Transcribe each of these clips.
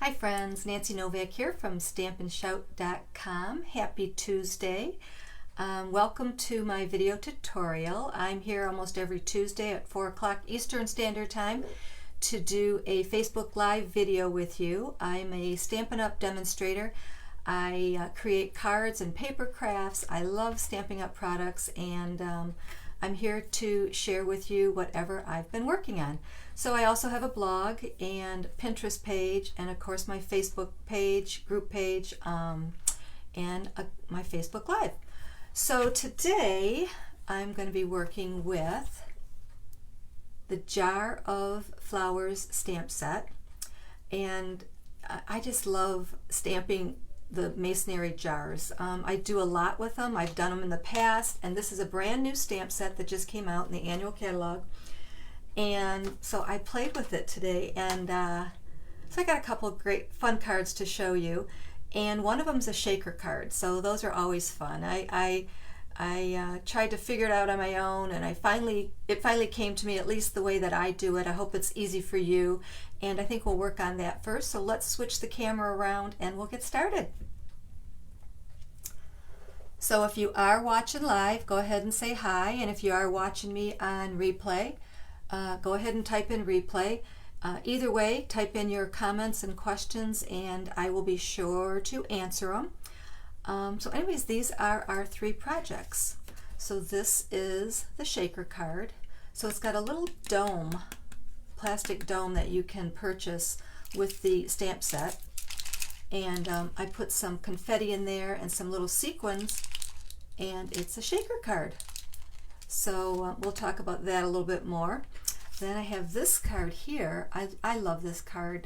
Hi friends, Nancy Novak here from StampinShout.com. Happy Tuesday. Welcome to my video tutorial. I'm here almost every Tuesday at 4 o'clock Eastern Standard Time to do a Facebook Live video with you. I'm a Stampin' Up! Demonstrator. I create cards and paper crafts. I love Stampin' Up! Products, and I'm here to share with you whatever I've been working on. So I also have a blog and Pinterest page, and of course my Facebook page, group page, and my Facebook Live. So today I'm going to be working with the Jar of Flowers stamp set, and I just love stamping the masonry jars. I do a lot with them. I've done them in the past, and this is a brand new stamp set that just came out in the annual catalog. And so I played with it today, and so I got a couple of great fun cards to show you, and one of them is a shaker card, so those are always fun. I tried to figure it out on my own, and it finally came to me, at least the way that I do it. I hope it's easy for you, and I think we'll work on that first. So let's switch the camera around and we'll get started. So if you are watching live, go ahead and say hi, and if you are watching me on replay, go ahead and type in replay. Either way, type in your comments and questions, and I will be sure to answer them. So anyways, these are our three projects. So this is the shaker card. So it's got a little dome, plastic dome that you can purchase with the stamp set. And I put some confetti in there and some little sequins, and it's a shaker card. So we'll talk about that a little bit more. Then I have this card here. I love this card.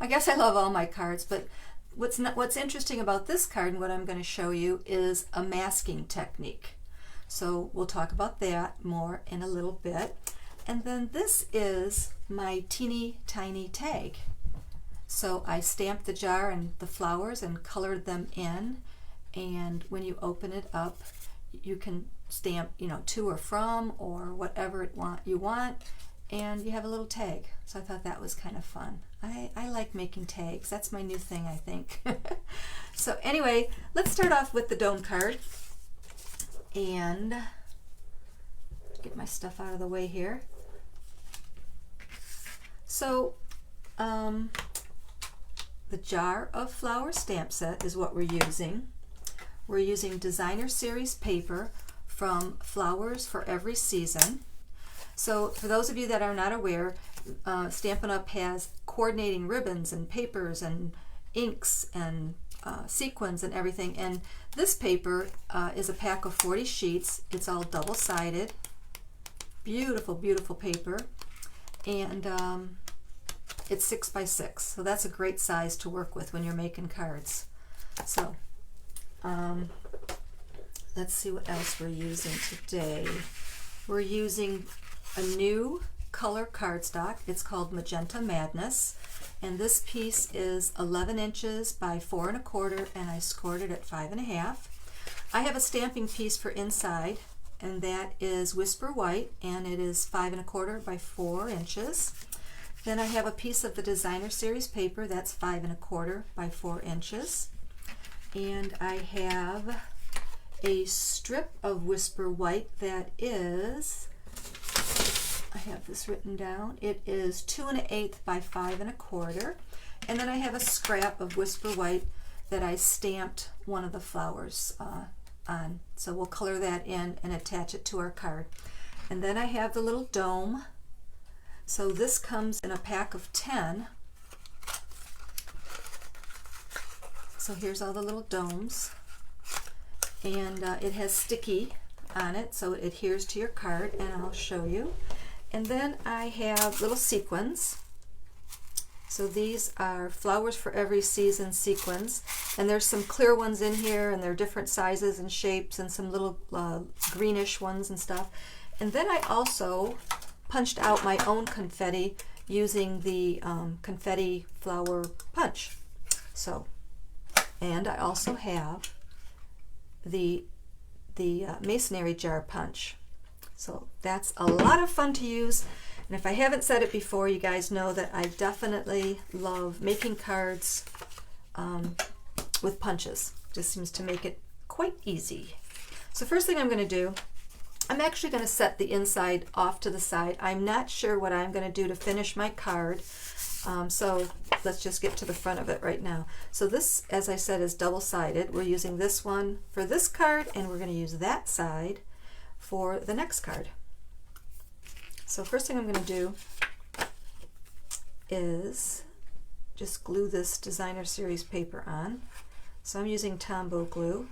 I guess I love all my cards, but what's interesting about this card and what I'm going to show you is a masking technique. So we'll talk about that more in a little bit. And then this is my teeny tiny tag. So I stamped the jar and the flowers and colored them in, and when you open it up, you can stamp, to or from or whatever you want, and you have a little tag. So I thought that was kind of fun. I like making tags. That's my new thing, I think. So anyway, let's start off with the dome card, and get my stuff out of the way here. So the Jar of Flowers stamp set is what we're using. We're using designer series paper from Flowers for Every Season. So for those of you that are not aware, Stampin' Up! Has coordinating ribbons and papers and inks and sequins and everything. And this paper is a pack of 40 sheets. It's all double-sided. Beautiful, beautiful paper. And it's 6 by 6. So that's a great size to work with when you're making cards. So let's see what else we're using today. We're using a new color cardstock. It's called Magenta Madness, and this piece is 11 inches by 4 1/4, and I scored it at 5 1/2. I have a stamping piece for inside, and that is Whisper White, and it is 5 1/4 by 4 inches. Then I have a piece of the designer series paper that's 5 1/4 by 4 inches, and I have a strip of Whisper White that is, I have this written down, it is 2 1/8 by 5 1/4, and then I have a scrap of Whisper White that I stamped one of the flowers on. So we'll color that in and attach it to our card. And then I have the little dome. So this comes in a pack of 10. So here's all the little domes, and it has sticky on it so it adheres to your card, and I'll show you. And then I have little sequins. So these are Flowers for Every Season sequins, and there's some clear ones in here, and they're different sizes and shapes, and some little greenish ones and stuff. And then I also punched out my own confetti using the confetti flower punch. So, and I also have the masonry jar punch. So that's a lot of fun to use. And if I haven't said it before, you guys know that I definitely love making cards with punches. Just seems to make it quite easy. So first thing I'm going to do, I'm actually going to set the inside off to the side. I'm not sure what I'm going to do to finish my card. So let's just get to the front of it right now. So this, as I said, is double-sided. We're using this one for this card, and we're going to use that side for the next card. So first thing I'm going to do is just glue this Designer Series paper on. So I'm using Tombow glue.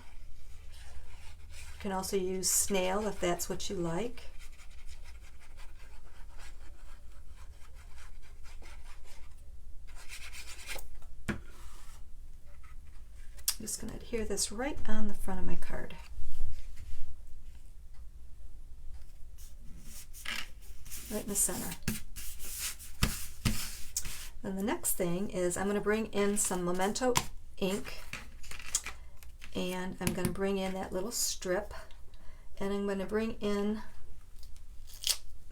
You can also use snail if that's what you like. I'm just going to adhere this right on the front of my card. Right in the center. Then the next thing is I'm going to bring in some Memento ink, and I'm going to bring in that little strip, and I'm going to bring in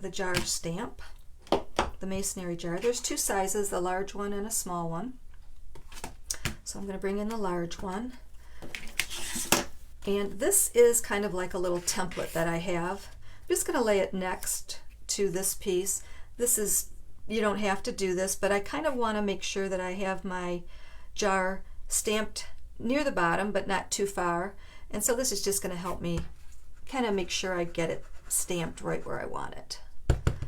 the jar stamp, the masonry jar. There's two sizes, the large one and a small one. So I'm going to bring in the large one, and this is kind of like a little template that I have. I'm just going to lay it next to this piece. This is, you don't have to do this, but I kind of want to make sure that I have my jar stamped near the bottom but not too far, and so this is just going to help me kind of make sure I get it stamped right where I want it.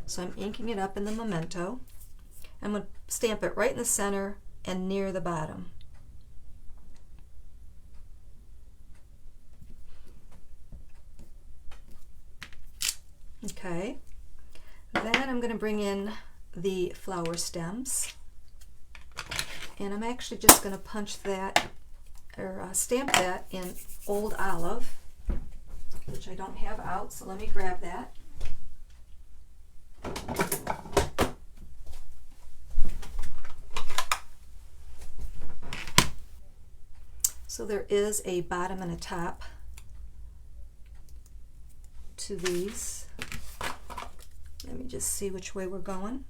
So I'm inking it up in the Memento. I'm going to stamp it right in the center and near the bottom. Okay, then I'm going to bring in the flower stems, and I'm actually just going to punch that or stamp that in Old Olive, which I don't have out, so let me grab that. So there is a bottom and a top to these. Let me just see which way we're going.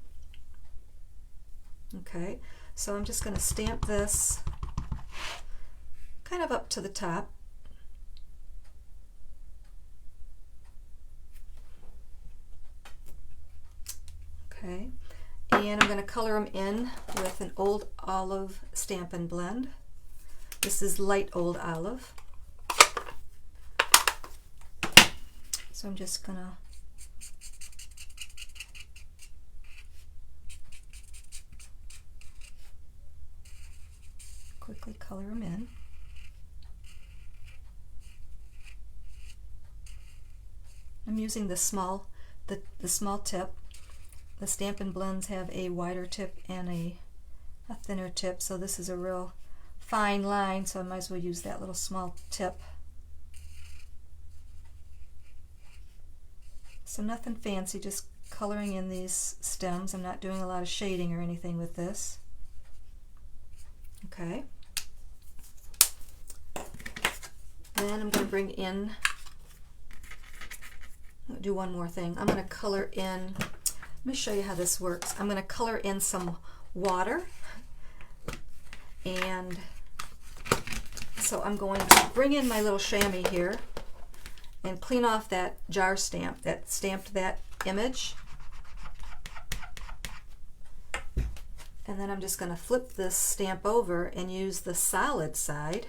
Okay, so I'm just going to stamp this kind of up to the top. Okay, and I'm going to color them in with an Old Olive Stampin' Blend. This is light Old Olive. So I'm just going to quickly color them in. I'm using the small tip. The Stampin' Blends have a wider tip and a thinner tip, so this is a real fine line, so I might as well use that little small tip. So nothing fancy, just coloring in these stems. I'm not doing a lot of shading or anything with this. Okay. Then I'm going to bring in, I'll do one more thing. I'm going to color in, let me show you how this works. I'm going to color in some water, and so I'm going to bring in my little chamois here and clean off that jar stamp that stamped that image. And then I'm just going to flip this stamp over and use the solid side,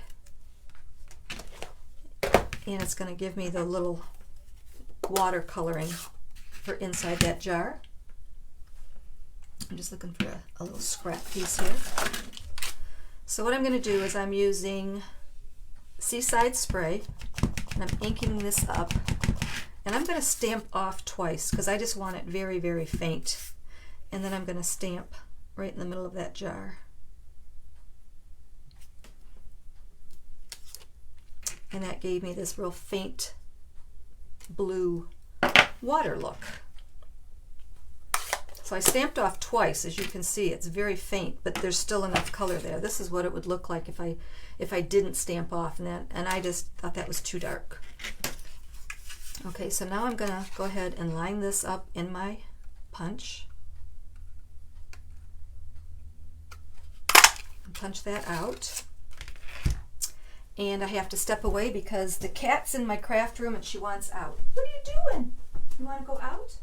and it's going to give me the little watercoloring for inside that jar. I'm just looking for a little scrap piece here. So what I'm going to do is I'm using Seaside Spray, and I'm inking this up, and I'm going to stamp off twice because I just want it very, very faint. And then I'm going to stamp right in the middle of that jar. And that gave me this real faint blue water look. So I stamped off twice. As you can see, it's very faint, but there's still enough color there. This is what it would look like if I didn't stamp off, and I just thought that was too dark. Okay, so now I'm gonna go ahead and line this up in my punch. Punch that out. And I have to step away because the cat's in my craft room and she wants out. What are you doing? You want to go out?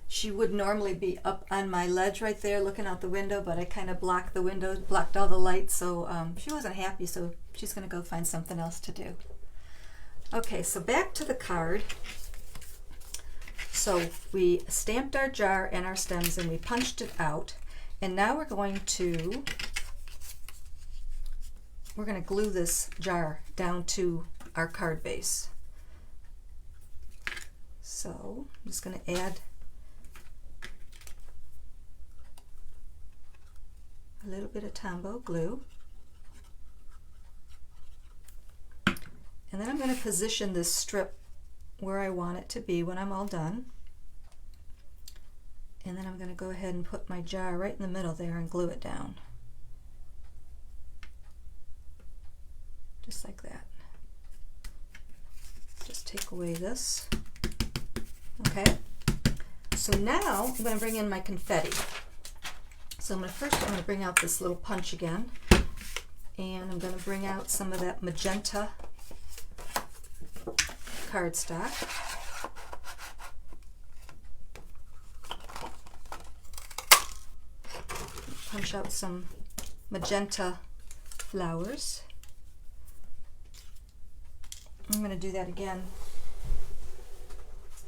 She would normally be up on my ledge right there looking out the window, but I kind of blocked the window, blocked all the lights, so she wasn't happy, so she's going to go find something else to do. Okay, so back to the card. So we stamped our jar and our stems and we punched it out, and now we're going to glue this jar down to our card base. So I'm just going to add a little bit of Tombow glue. And then I'm going to position this strip where I want it to be when I'm all done. And then I'm going to go ahead and put my jar right in the middle there and glue it down. Just like that. Just take away this. Okay. So now I'm going to bring in my confetti. So I'm going to bring out this little punch again, and I'm going to bring out some of that magenta cardstock. Punch out some magenta flowers. I'm going to do that again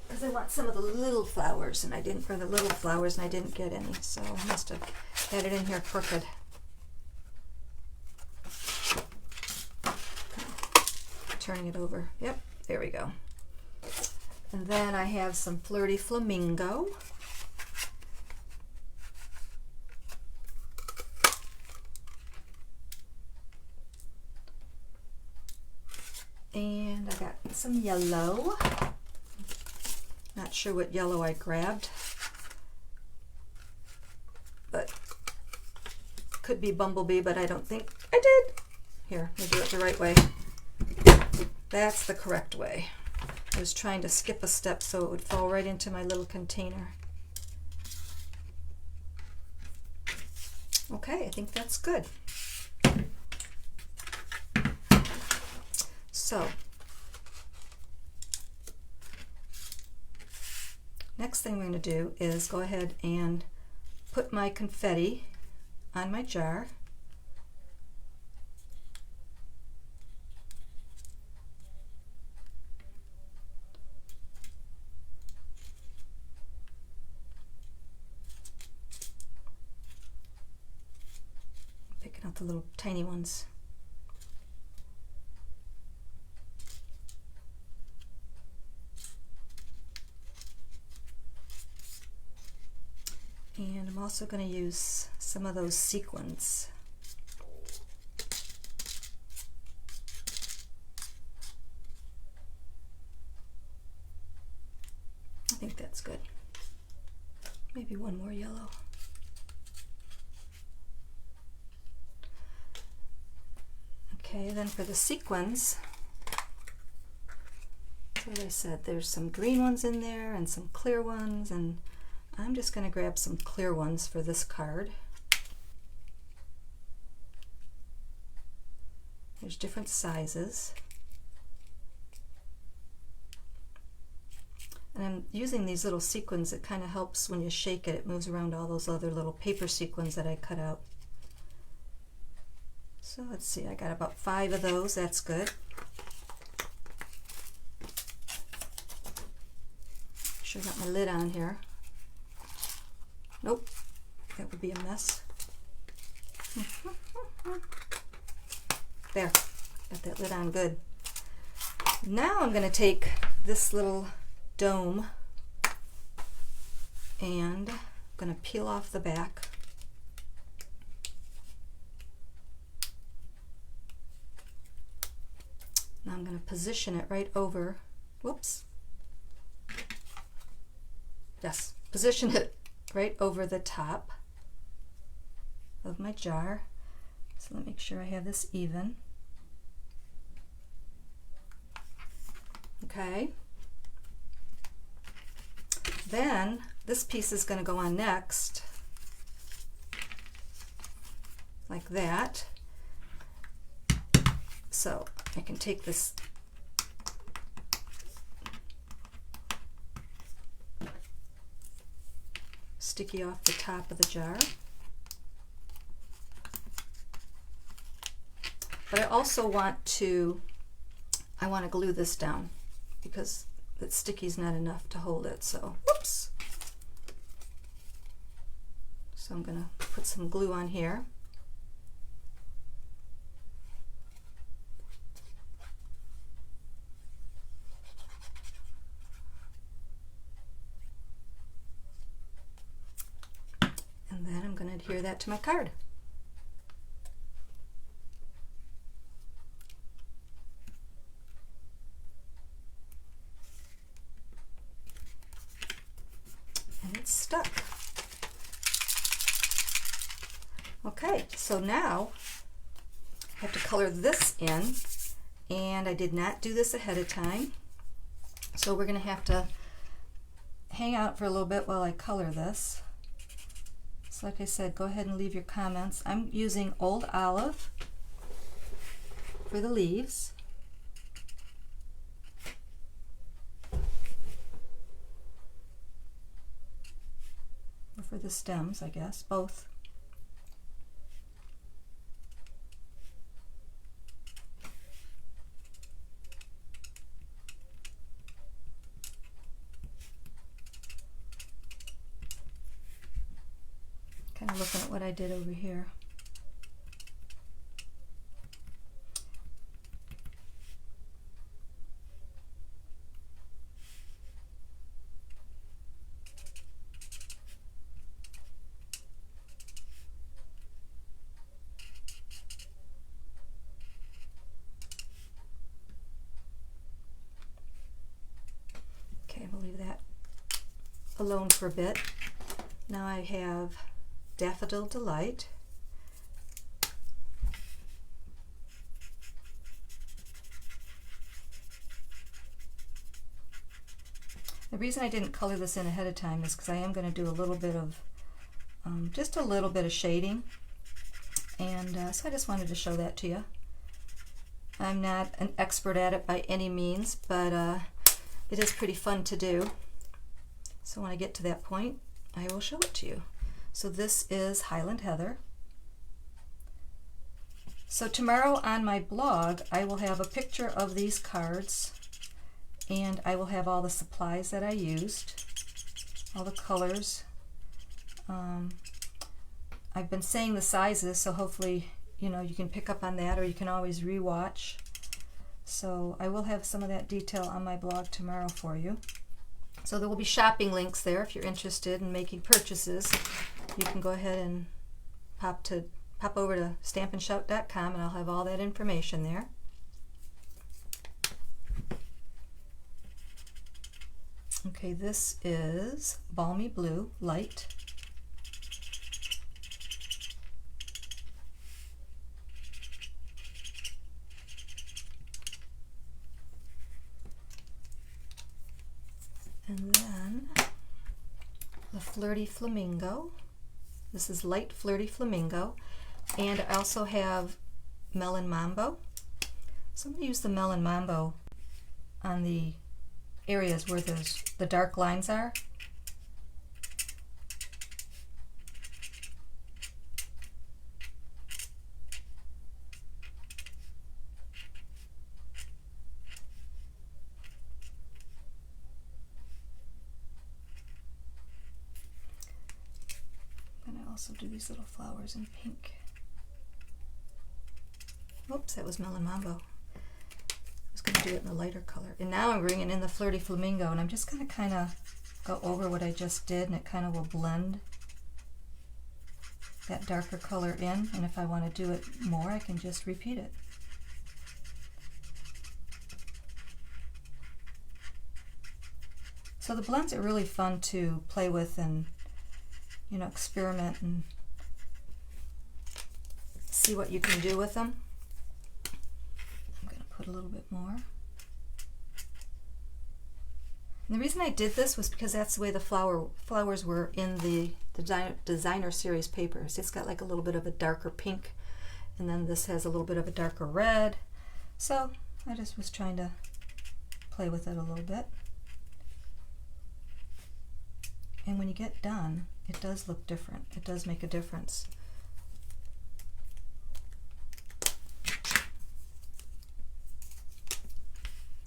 because I want some of the little flowers, and I didn't get any, so I must have had it in here crooked. Turning it over. Yep, there we go. And then I have some Flirty Flamingo. And I got some yellow. Not sure what yellow I grabbed, but could be Bumblebee, but I don't think I did. Here, let me do it the right way. That's the correct way. I was trying to skip a step so it would fall right into my little container. Okay, I think that's good. So, next thing we're going to do is go ahead and put my confetti on my jar. Picking out the little tiny ones. And I'm also going to use some of those sequins. I think that's good. Maybe one more yellow. Okay, then for the sequins, like I said, there's some green ones in there and some clear ones, and I'm just going to grab some clear ones for this card. There's different sizes. And I'm using these little sequins. It kind of helps when you shake it. It moves around all those other little paper sequins that I cut out. So let's see, I got about 5 of those. That's good. Sure got my lid on here. Nope, that would be a mess. There, got that lid on good. Now I'm going to take this little dome and I'm going to peel off the back. Now I'm going to position it right over, whoops, yes, position it right over the top of my jar. So let me make sure I have this even. Okay. Then this piece is going to go on next, like that. So I can take this sticky off the top of the jar. But I also want to glue this down because that sticky's not enough to hold it. So, whoops. So I'm going to put some glue on here. And then I'm going to adhere that to my card. And it's stuck. Okay, so now I have to color this in, and I did not do this ahead of time. So we're going to have to hang out for a little bit while I color this. So like I said, go ahead and leave your comments. I'm using Old Olive for the leaves. Or for the stems, I guess, both. Kind of looking at what I did over here. Okay, we'll leave that alone for a bit. Now I have Daffodil Delight. The reason I didn't color this in ahead of time is because I am going to do a little bit of, just a little bit of shading, and so I just wanted to show that to you. I'm not an expert at it by any means, but it is pretty fun to do. So when I get to that point, I will show it to you. So this is Highland Heather. So tomorrow on my blog, I will have a picture of these cards, and I will have all the supplies that I used, all the colors. I've been saying the sizes, so hopefully you can pick up on that, or you can always re-watch. So I will have some of that detail on my blog tomorrow for you. So there will be shopping links there if you're interested in making purchases. You can go ahead and pop over to stampinshout.com, and I'll have all that information there. Okay, this is Balmy Blue Light. And then the Flirty Flamingo. This is Light Flirty Flamingo. And I also have Melon Mambo. So I'm going to use the Melon Mambo on the areas where the dark lines are. Also do these little flowers in pink. Oops, that was Melon Mambo. I was going to do it in a lighter color. And now I'm bringing in the Flirty Flamingo, and I'm just going to kind of go over what I just did, and it kind of will blend that darker color in. And if I want to do it more, I can just repeat it. So the blends are really fun to play with and experiment and see what you can do with them. I'm going to put a little bit more. And the reason I did this was because that's the way the flowers were in the designer series papers. It's got like a little bit of a darker pink, and then this has a little bit of a darker red. So I just was trying to play with it a little bit. And when you get done, it does look different. It does make a difference.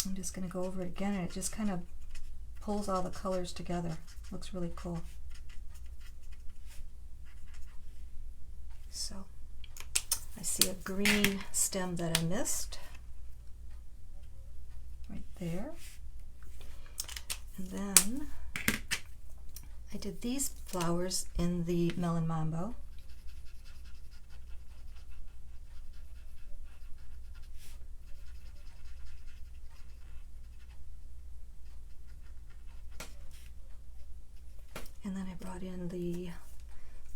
I'm just going to go over it again, and it just kind of pulls all the colors together. Looks really cool. So I see a green stem that I missed right there. And then I did these flowers in the Melon Mambo. And then I brought in the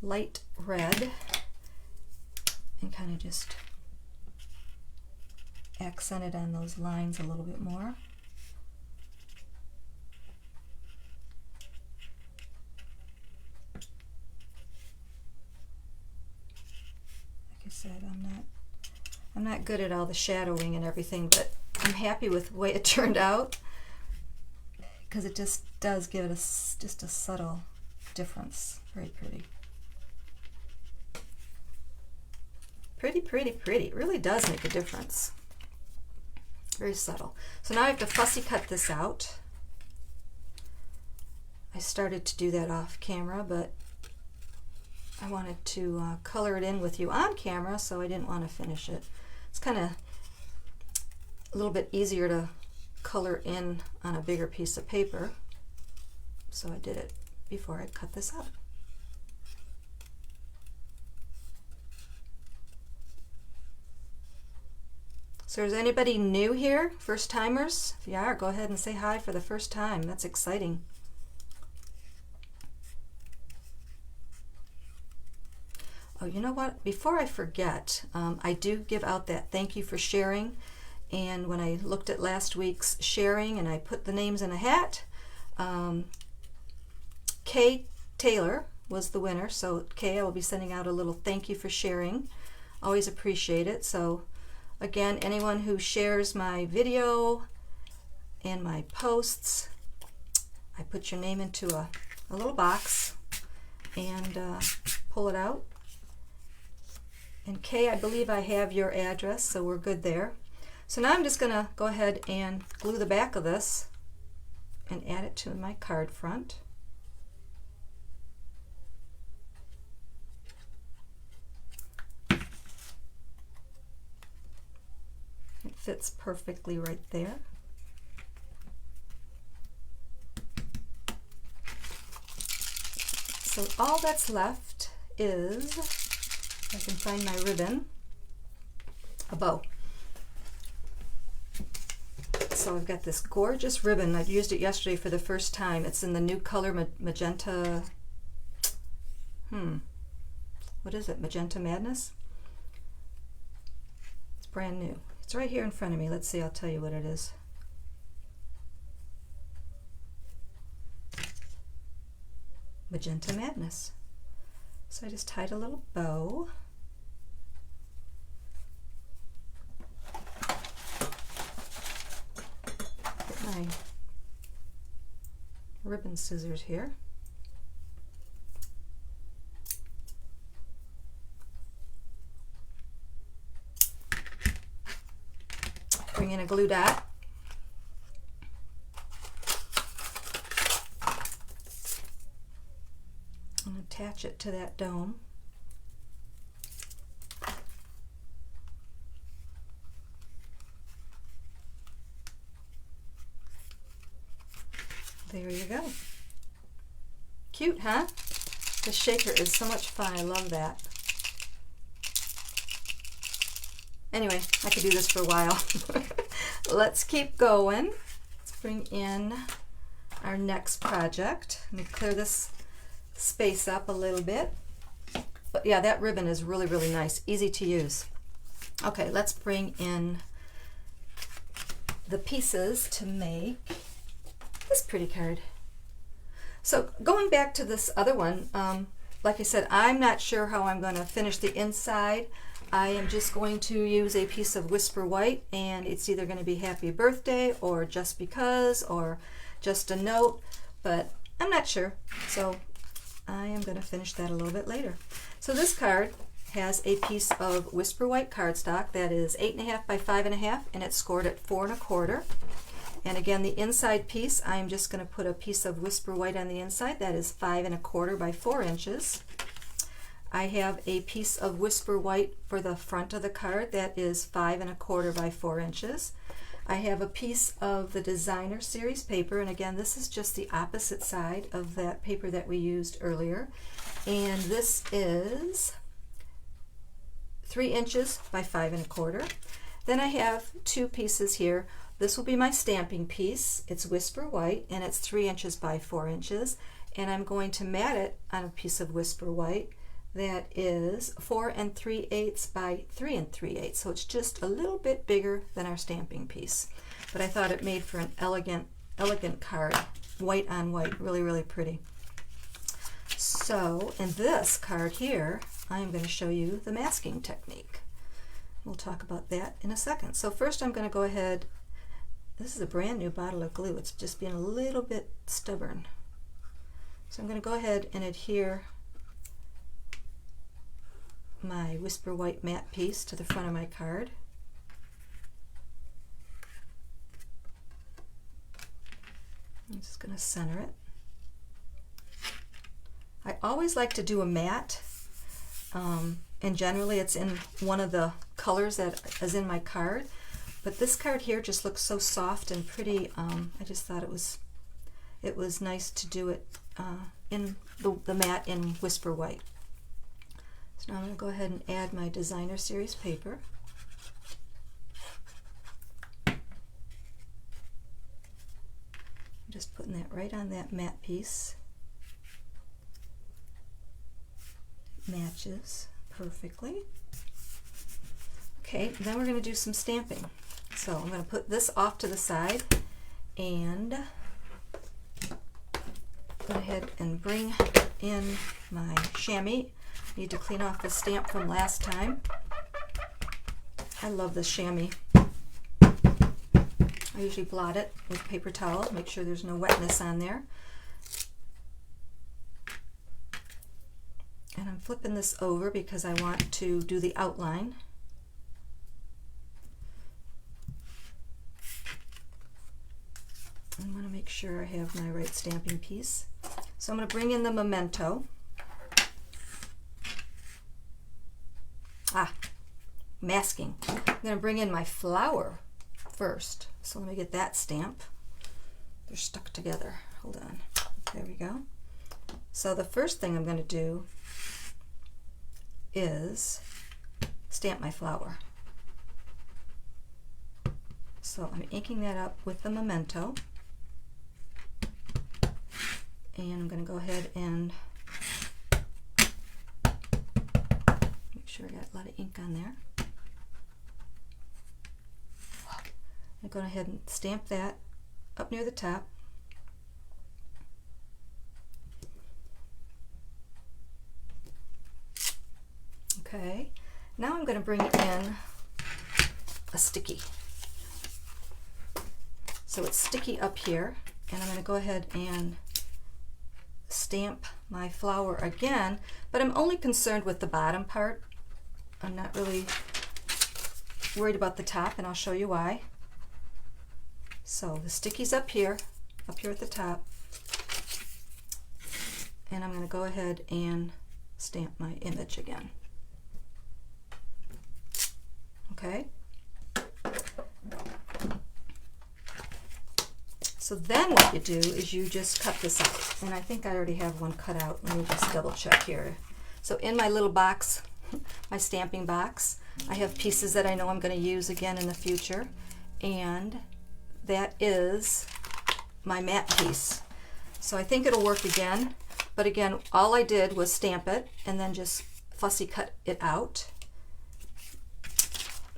light red and kind of just accented on those lines a little bit more. Like I said, I'm not good at all the shadowing and everything, but I'm happy with the way it turned out because it just does give it just a subtle difference. Very pretty. Pretty, pretty, pretty. It really does make a difference. Very subtle. So now I have to fussy cut this out. I started to do that off camera, but I wanted to color it in with you on camera, so I didn't want to finish it. It's kind of a little bit easier to color in on a bigger piece of paper, so I did it before I cut this up. So is anybody new here? First timers? If you are, go ahead and say hi for the first time. That's exciting. Oh, you know what? Before I forget, I do give out that thank you for sharing. And when I looked at last week's sharing and I put the names in a hat, Kay Taylor was the winner. So Kay, I will be sending out a little thank you for sharing. Always appreciate it. So again, anyone who shares my video and my posts, I put your name into a little box and pull it out. And Kay, I believe I have your address, so we're good there. So now I'm just going to go ahead and glue the back of this and add it to my card front. It fits perfectly right there. So all that's left is, if I can find my ribbon, a bow. So I've got this gorgeous ribbon. I've used it yesterday for the first time. It's in the new color magenta, what is it, Magenta Madness? It's brand new. It's right here in front of me. Let's see, I'll tell you what it is. Magenta Madness. So I just tied a little bow. Get my ribbon scissors here. Bring in a glue dot. And attach it to that dome. There you go. Cute, huh? The shaker is so much fun. I love that. Anyway, I could do this for a while. Let's keep going. Let's bring in our next project. Let me clear this space up a little bit. But yeah, that ribbon is really, really nice, easy to use. Okay, let's bring in the pieces to make this pretty card. So going back to this other one, like I said, I'm not sure how I'm going to finish the inside. I am just going to use a piece of Whisper White, and it's either going to be Happy Birthday or Just Because or just a note, but I'm not sure. So I am going to finish that a little bit later. So this card has a piece of Whisper White cardstock that is 8.5 by 5.5, and it's scored at 4 1/4. And again, the inside piece, I'm just going to put a piece of Whisper White on the inside that is 5 1/4 by 4 inches. I have a piece of Whisper White for the front of the card that is 5 1/4 by 4 inches. I have a piece of the Designer Series paper, and again, this is just the opposite side of that paper that we used earlier. And this is 3 inches by 5 1/4. Then I have two pieces here. This will be my stamping piece. It's Whisper White, and it's 3 inches by 4 inches. And I'm going to mat it on a piece of Whisper White that is 4 3/8 by 3 3/8. So it's just a little bit bigger than our stamping piece. But I thought it made for an elegant card, white on white, really, really pretty. So in this card here, I'm going to show you the masking technique. We'll talk about that in a second. So first I'm going to go ahead, this is a brand new bottle of glue. It's just being a little bit stubborn. So I'm going to go ahead and adhere my Whisper White matte piece to the front of my card. I'm just going to center it. I always like to do a matte, and generally it's in one of the colors that is in my card, but this card here just looks so soft and pretty. I just thought it was nice to do it in the matte in Whisper White. So now I'm going to go ahead and add my Designer Series paper. I'm just putting that right on that matte piece. It matches perfectly. Okay, then we're going to do some stamping. So I'm going to put this off to the side and go ahead and bring in my chamois. Need to clean off the stamp from last time. I love this chamois. I usually blot it with paper towel, make sure there's no wetness on there. And I'm flipping this over because I want to do the outline. I want to make sure I have my right stamping piece. So I'm going to bring in the memento. Masking. I'm going to bring in my flower first. So let me get that stamp. They're stuck together. Hold on. There we go. So the first thing I'm going to do is stamp my flower. So I'm inking that up with the memento. And I'm going to go ahead and make sure I got a lot of ink on there. I'm going to go ahead and stamp that up near the top. Okay, now I'm going to bring in a sticky. So it's sticky up here, and I'm going to go ahead and stamp my flower again, but I'm only concerned with the bottom part. I'm not really worried about the top, and I'll show you why. So the sticky's up here at the top, and I'm going to go ahead and stamp my image again. Okay. So then what you do is you just cut this out, and I think I already have one cut out. Let me just double check here. So in my little box, my stamping box, I have pieces that I know I'm going to use again in the future, and that is my matte piece. So I think it'll work again, but again, all I did was stamp it and then just fussy cut it out.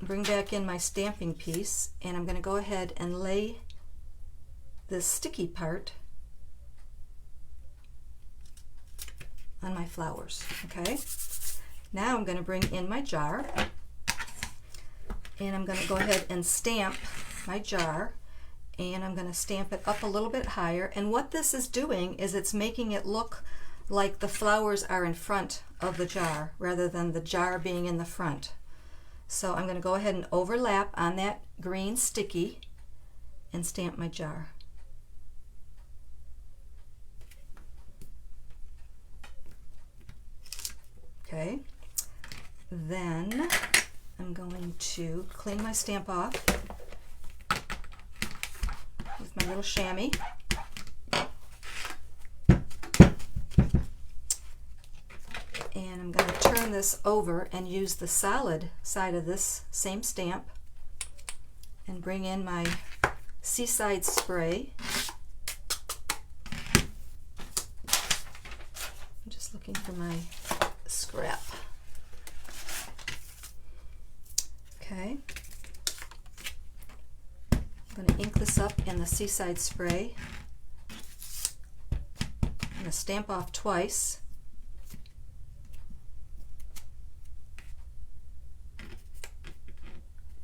Bring back in my stamping piece, and I'm going to go ahead and lay this sticky part on my flowers. Okay, now I'm going to bring in my jar, and I'm going to go ahead and stamp my jar, and I'm going to stamp it up a little bit higher. And what this is doing is it's making it look like the flowers are in front of the jar rather than the jar being in the front. So I'm going to go ahead and overlap on that green sticky and stamp my jar. Okay, then I'm going to clean my stamp off with my little chamois. And I'm going to turn this over and use the solid side of this same stamp and bring in my Seaside spray. I'm just looking for my scrap. Okay. I'm going to ink this up in the Seaside spray. I'm going to stamp off twice.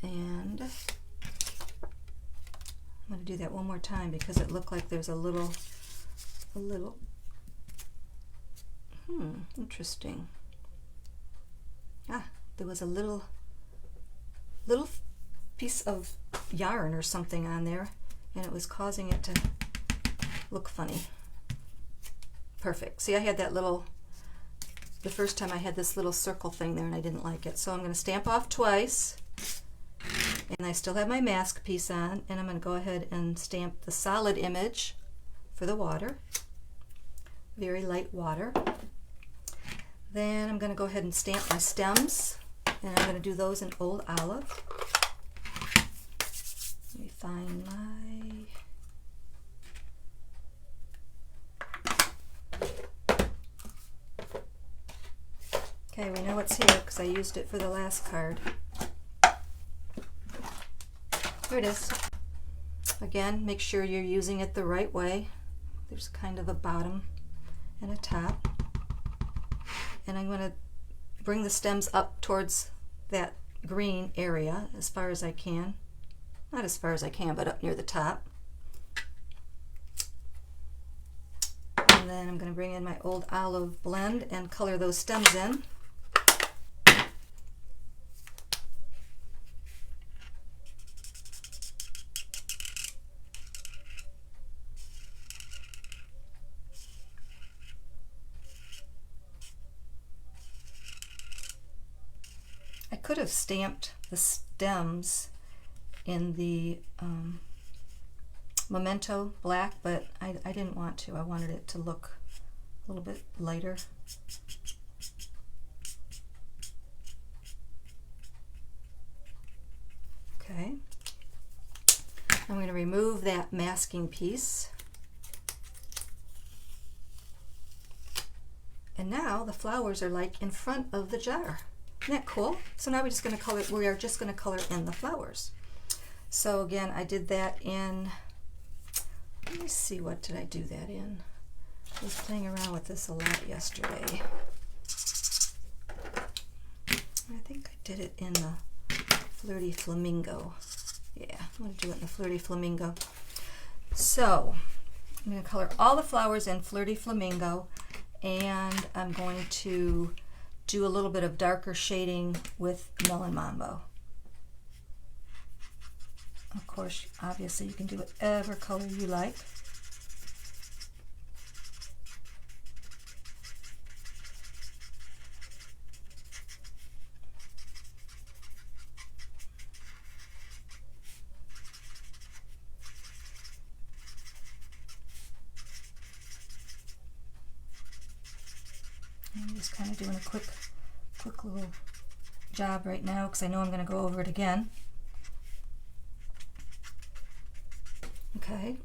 And I'm going to do that one more time because it looked like there's a little, interesting. There was a little piece of yarn or something on there, and it was causing it to look funny. Perfect. See, I had that little, the first time I had this little circle thing there and I didn't like it. So I'm going to stamp off twice. And I still have my mask piece on, and I'm going to go ahead and stamp the solid image for the water. Very light water. Then I'm going to go ahead and stamp my stems, and I'm going to do those in Old Olive. Let me find my... Okay, we know what's here because I used it for the last card. Here it is. Again, make sure you're using it the right way. There's kind of a bottom and a top. And I'm going to bring the stems up towards that green area as far as I can. Not as far as I can, but up near the top. And then I'm going to bring in my Old Olive blend and color those stems in. I could have stamped the stems in the Memento black, but I didn't want to. I wanted it to look a little bit lighter. Okay. I'm going to remove that masking piece. And now the flowers are like in front of the jar. Isn't that cool? So now we're just going to color, we are just going to color in the flowers. So again, I did that in, let me see, what did I do that in? I was playing around with this a lot yesterday. I think I did it in the Flirty Flamingo. Yeah, I'm going to do it in the Flirty Flamingo. So I'm going to color all the flowers in Flirty Flamingo, and I'm going to do a little bit of darker shading with Melon Mambo. Of course, obviously you can do whatever color you like. I'm just kind of doing a quick little job right now because I know I'm going to go over it again. Okay.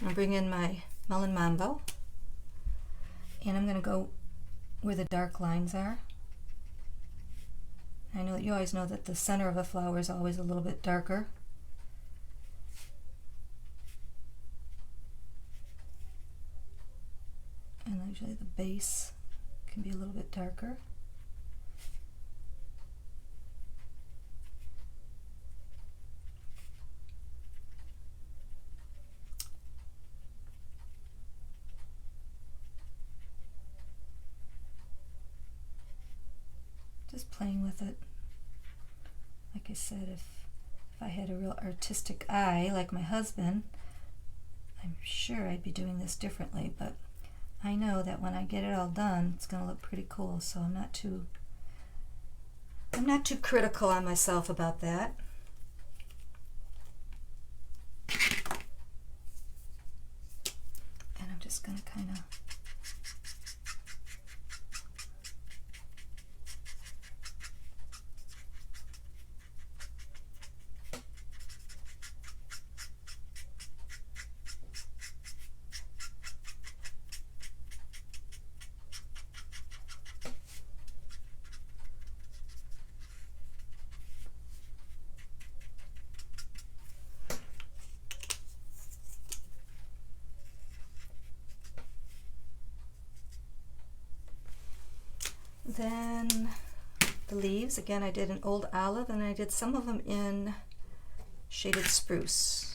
I'll bring in my Melon Mambo, and I'm going to go where the dark lines are. I know you always know that the center of a flower is always a little bit darker. And usually the base can be a little bit darker. Just playing with it. Like I said, if I had a real artistic eye like my husband, I'm sure I'd be doing this differently, but I know that when I get it all done, it's going to look pretty cool, so I'm not too critical on myself about that. And I'm just going to kind of then the leaves, again I did an old olive and I did some of them in shaded spruce.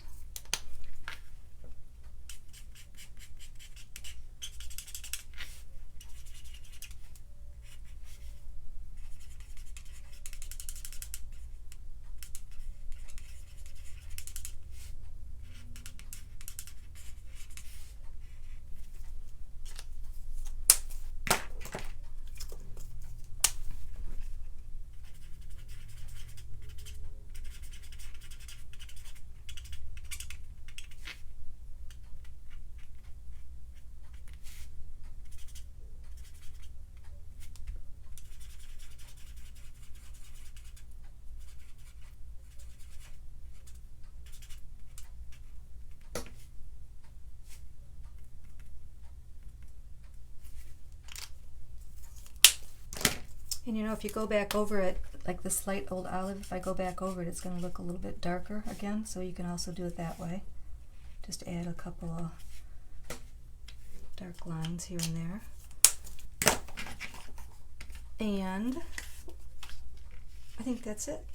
And you know, if you go back over it, like this light old olive, if I go back over it, it's going to look a little bit darker again, so you can also do it that way. Just add a couple of dark lines here and there. And I think that's it.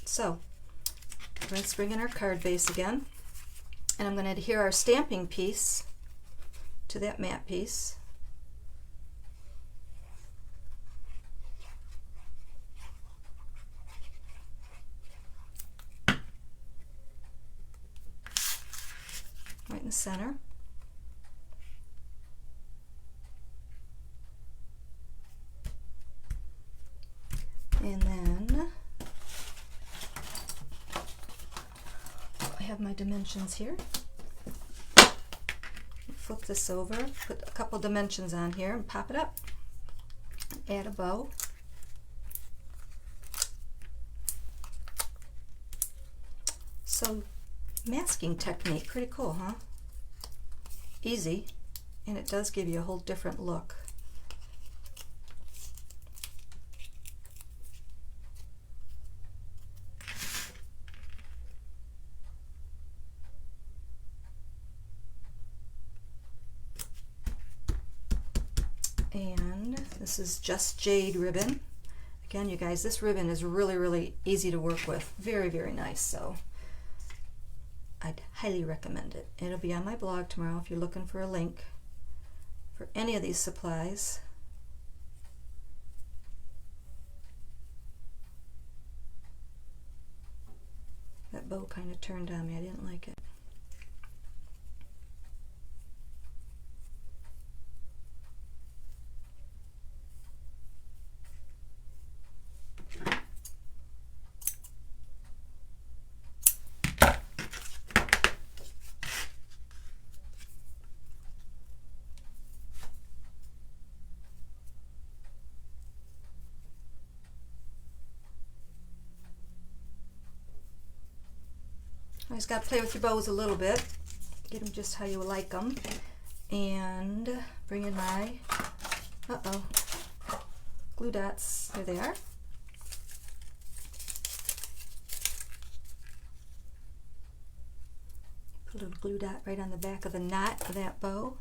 So let's bring in our card base again. And I'm going to adhere our stamping piece to that matte piece. Right in the center. And then I have my dimensions here. Flip this over, put a couple dimensions on here and pop it up. Add a bow. So masking technique, pretty cool, huh? Easy, and it does give you a whole different look. And this is Just Jade ribbon. Again, you guys, this ribbon is really easy to work with. Very, very nice. So I'd highly recommend it. It'll be on my blog tomorrow if you're looking for a link for any of these supplies. That bow kind of turned on me. I didn't like it. Always got to play with your bows a little bit, get them just how you like them, and bring in my, glue dots. There they are. Put a little glue dot right on the back of the knot of that bow.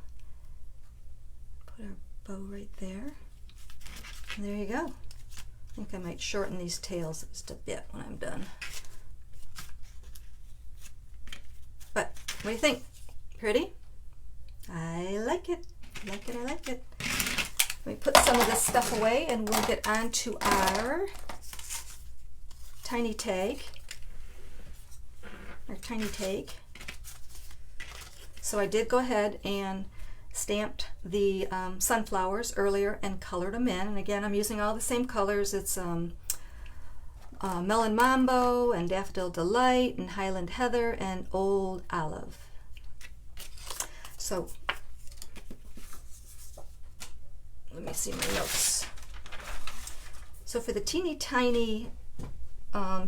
Put our bow right there. And there you go. I think I might shorten these tails just a bit when I'm done. But what do you think? Pretty? I like it. I like it, I like it. Let me put some of this stuff away and we'll get on to our tiny tag. Our tiny tag. So I did go ahead and stamped the sunflowers earlier and colored them in. And again, I'm using all the same colors. It's Melon Mambo and Daffodil Delight and Highland Heather and Old Olive. So let me see my notes. So for the teeny tiny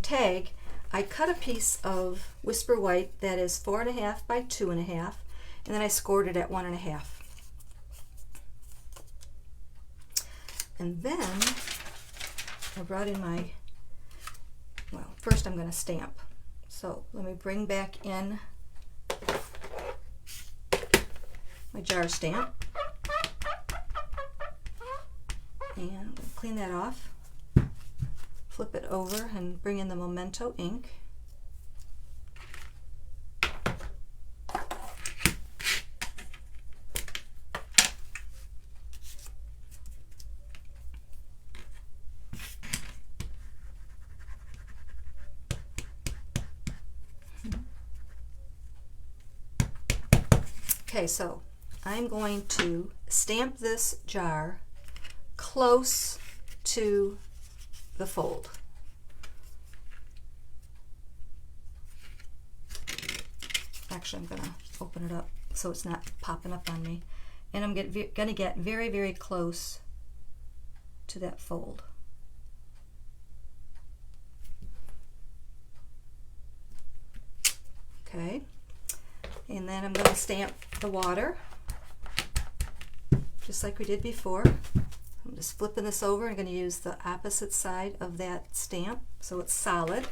tag, I cut a piece of Whisper White that is 4.5 by 2.5, and then I scored it at 1.5. And then I brought in my, well, first I'm going to stamp. So let me bring back in my jar stamp. And I'm going to clean that off. Flip it over and bring in the Memento ink. Okay, so I'm going to stamp this jar close to the fold. Actually, I'm going to open it up so it's not popping up on me. And I'm going to get very, very close to that fold. Okay. And then I'm going to stamp the water, just like we did before. I'm just flipping this over. I'm going to use the opposite side of that stamp so it's solid.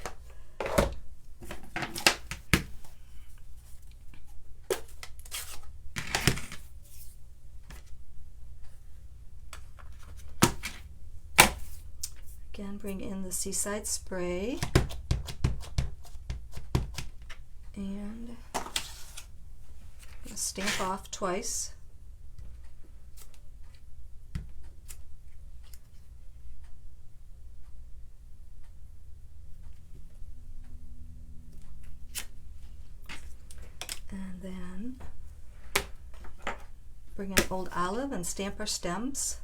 Again, bring in the Seaside Spray. And stamp off twice. And then bring in Old Olive and stamp our stems.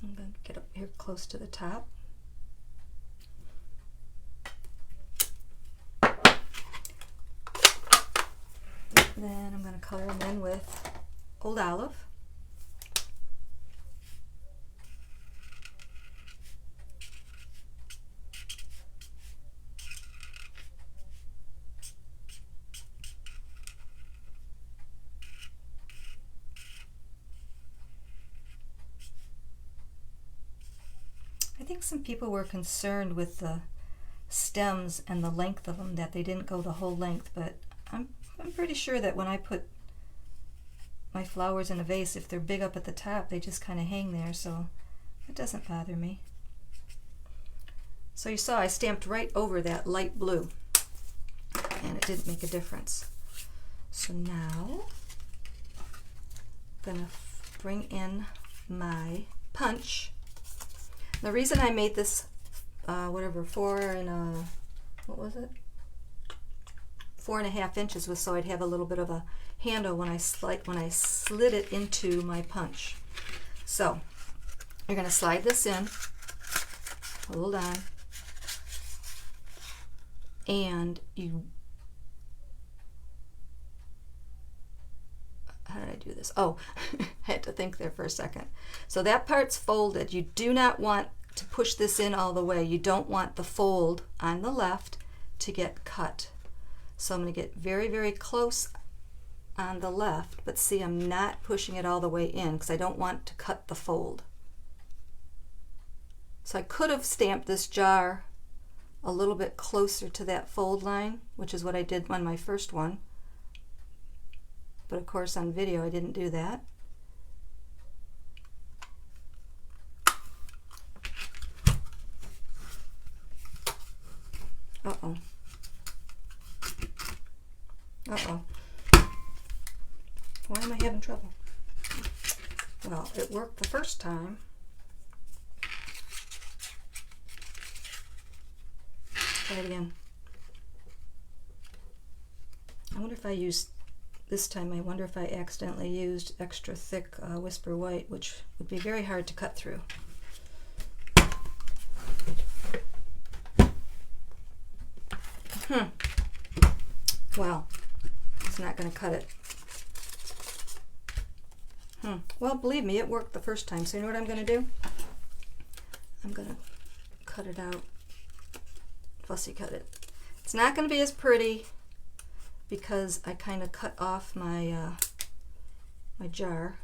I'm going to get up here close to the top. Then I'm going to color them in with Old Olive. I think some people were concerned with the stems and the length of them, that they didn't go the whole length, but I'm pretty sure that when I put my flowers in a vase, if they're big up at the top, they just kind of hang there, so it doesn't bother me. So you saw I stamped right over that light blue, and it didn't make a difference. So now I'm going to bring in my punch. The reason I made this, whatever, 4.5 inches was so I'd have a little bit of a handle when I slid it into my punch. So you're going to slide this in, hold on, and you how did I do this? Oh, I had to think there for a second. So that part's folded. You do not want to push this in all the way. You don't want the fold on the left to get cut. So I'm going to get very, very close on the left, but see, I'm not pushing it all the way in because I don't want to cut the fold. So I could have stamped this jar a little bit closer to that fold line, which is what I did on my first one. But of course on video I didn't do that. Uh-oh. Uh-oh. Why am I having trouble? Well, it worked the first time. Try it again. I wonder if I used, this time I wonder if I accidentally used extra thick Whisper White, which would be very hard to cut through. Well, it's not going to cut it. Well, believe me, it worked the first time. So you know what I'm going to do? I'm going to cut it out. Fussy cut it. It's not going to be as pretty because I kind of cut off my my jar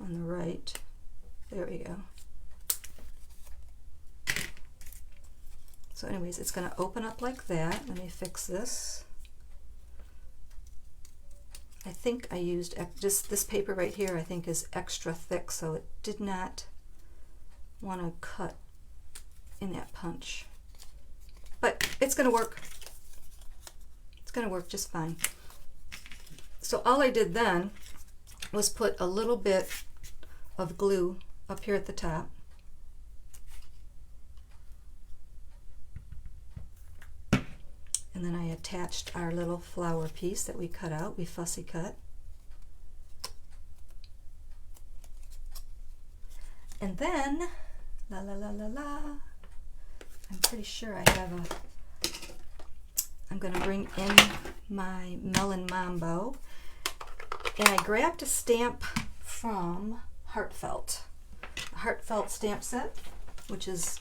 on the right. There we go. So anyways, it's going to open up like that. Let me fix this. I think I used just this paper right here, I think is extra thick, so it did not want to cut in that punch. But it's going to work. It's going to work just fine. So all I did then was put a little bit of glue up here at the top. And then I attached our little flower piece that we cut out, we fussy cut. And then, la la la la la, I'm pretty sure I have I'm going to bring in my Melon Mambo. And I grabbed a stamp from Heartfelt. A Heartfelt stamp set, which is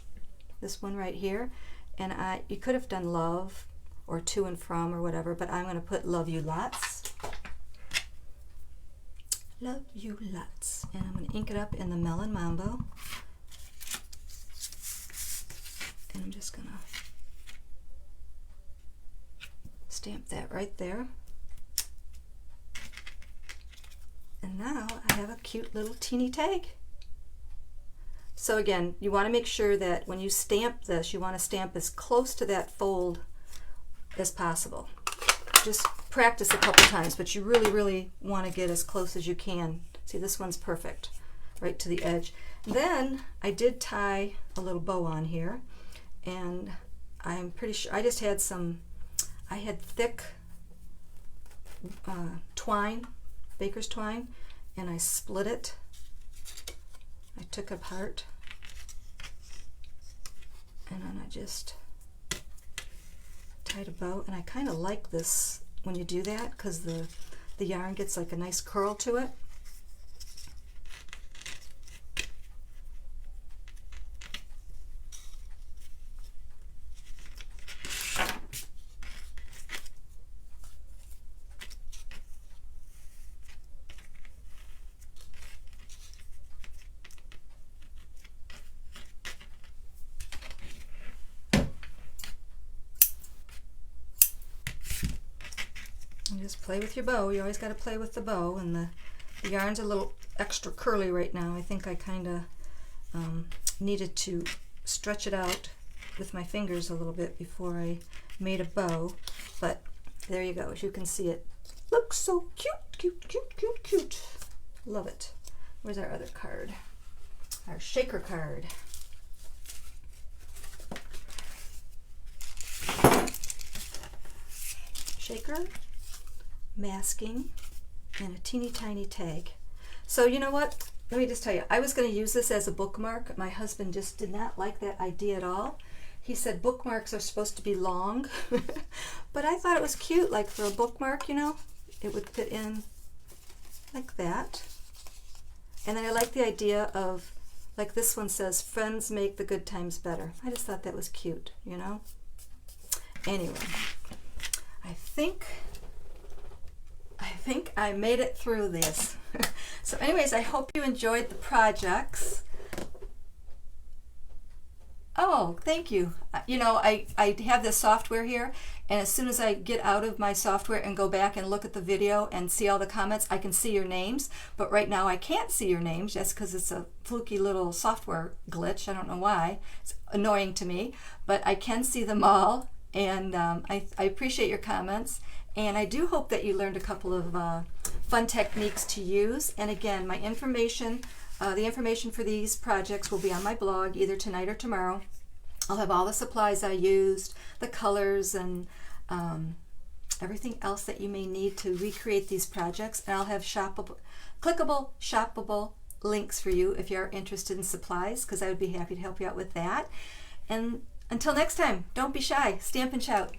this one right here. And you could have done love or to and from or whatever, but I'm going to put love you lots. Love you lots. And I'm going to ink it up in the Melon Mambo. And I'm just going to stamp that right there. And now I have a cute little teeny tag. So again, you want to make sure that when you stamp this, you want to stamp as close to that fold as possible. Just practice a couple times, but you really, really want to get as close as you can. See, this one's perfect, right to the edge. Then I did tie a little bow on here, and I'm pretty sure I just had I had thick twine, baker's twine, and I split it. I took it apart, and then I just tied a bow. And I kind of like this when you do that because the yarn gets like a nice curl to it. Just play with your bow. You always got to play with the bow, and the yarn's a little extra curly right now. I think I kind of needed to stretch it out with my fingers a little bit before I made a bow, but there you go. As you can see, it looks so cute, cute, cute, cute, cute. Love it. Where's our other card? Our shaker card. Shaker, masking, and a teeny tiny tag. So you know what? Let me just tell you, I was going to use this as a bookmark. My husband just did not like that idea at all. He said bookmarks are supposed to be long, but I thought it was cute, like for a bookmark, you know. it would fit in like that. And then I like the idea of, like this one says, friends make the good times better. I just thought that was cute, you know? Anyway, I think I made it through this. So anyways, I hope you enjoyed the projects. Oh, thank you. You know, I have this software here, and as soon as I get out of my software and go back and look at the video and see all the comments, I can see your names. But right now I can't see your names just because it's a fluky little software glitch. I don't know why. It's annoying to me, but I can see them all, and I appreciate your comments. And I do hope that you learned a couple of fun techniques to use. And again, my information, the information for these projects will be on my blog either tonight or tomorrow. I'll have all the supplies I used, the colors, and everything else that you may need to recreate these projects. And I'll have clickable, shoppable links for you if you're interested in supplies, because I would be happy to help you out with that. And until next time, don't be shy. Stamp and shout.